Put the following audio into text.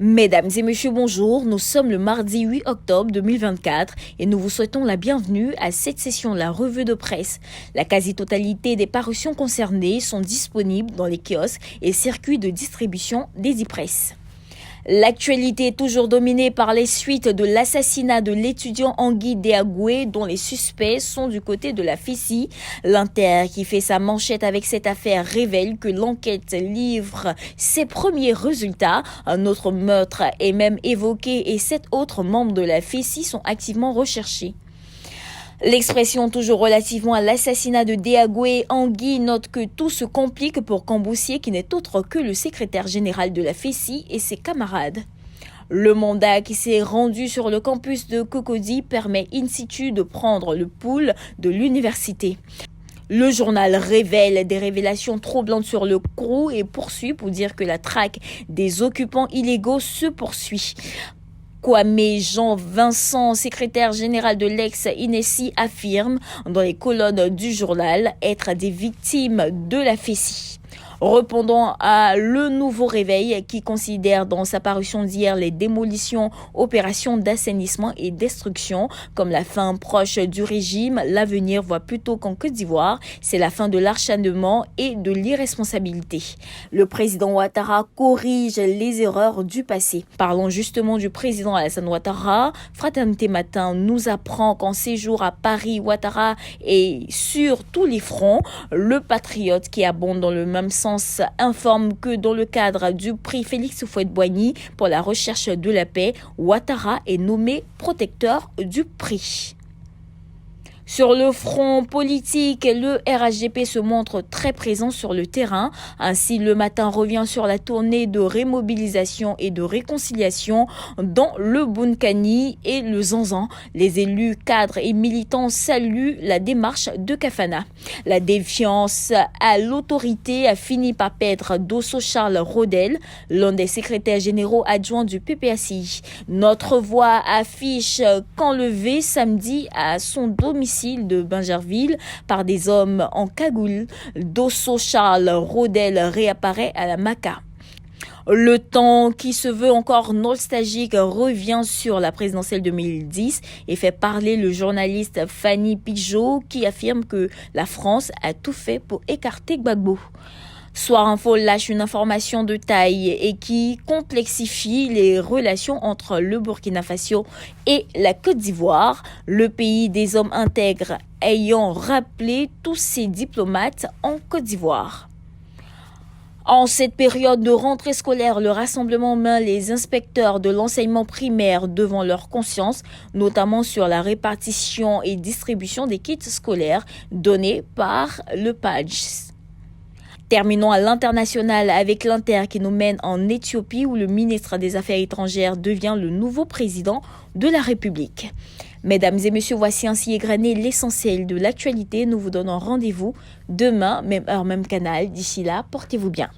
Mesdames et messieurs, bonjour. Nous sommes le mardi 8 octobre 2024 et nous vous souhaitons la bienvenue à cette session de la revue de presse. La quasi-totalité des parutions concernées sont disponibles dans les kiosques et circuits de distribution des e-press. L'actualité est toujours dominée par les suites de l'assassinat de l'étudiant Anguy Déagoué dont les suspects sont du côté de la FESI. L'Inter qui fait sa manchette avec cette affaire révèle que l'enquête livre ses premiers résultats. Un autre meurtre est même évoqué et 7 autres membres de la FESI sont activement recherchés. L'expression toujours relativement à l'assassinat de Déagoué, Anguy note que tout se complique pour Camboussier qui n'est autre que le secrétaire général de la FESI et ses camarades. Le mandat qui s'est rendu sur le campus de Cocody permet in situ de prendre le pouls de l'université. Le journal révèle des révélations troublantes sur le crew et poursuit pour dire que la traque des occupants illégaux se poursuit. Kwame Jean-Vincent, secrétaire général de l'ex-INESI, affirme dans les colonnes du journal être des victimes de la FESI. Répondant à Le Nouveau Réveil qui considère dans sa parution d'hier les démolitions, opérations d'assainissement et destruction comme la fin proche du régime, l'avenir voit plutôt qu'en Côte d'Ivoire, c'est la fin de l'acharnement et de l'irresponsabilité. Le président Ouattara corrige les erreurs du passé. Parlons justement du président Alassane Ouattara. Fraternité Matin nous apprend qu'en séjour à Paris, Ouattara est sur tous les fronts. Le patriote qui abonde dans le même sens informe que dans le cadre du prix Félix Houphouët-Boigny pour la recherche de la paix, Ouattara est nommé protecteur du prix. Sur le front politique, le RHDP se montre très présent sur le terrain. Ainsi, Le Matin revient sur la tournée de remobilisation et de réconciliation dans le Bounkani et le Zanzan. Les élus, cadres et militants saluent la démarche de Kafana. La défiance à l'autorité a fini par perdre Dosso Charles Rodel, l'un des secrétaires généraux adjoints du PPACI. Notre voix affiche qu'enlevé samedi à son domicile de Bingerville par des hommes en cagoule, Dosso Charles Rodel réapparaît à la Maca. Le temps qui se veut encore nostalgique revient sur la présidentielle 2010 et fait parler le journaliste Fanny Pigeot qui affirme que la France a tout fait pour écarter Gbagbo. Soir Info lâche une information de taille et qui complexifie les relations entre le Burkina Faso et la Côte d'Ivoire, le pays des hommes intègres ayant rappelé tous ses diplomates en Côte d'Ivoire. En cette période de rentrée scolaire, le rassemblement met les inspecteurs de l'enseignement primaire devant leur conscience, notamment sur la répartition et distribution des kits scolaires donnés par le PADS. Terminons à l'international avec l'Inter qui nous mène en Éthiopie où le ministre des Affaires étrangères devient le nouveau président de la République. Mesdames et messieurs, voici ainsi égrené l'essentiel de l'actualité. Nous vous donnons rendez-vous demain, même heure, même canal. D'ici là, portez-vous bien.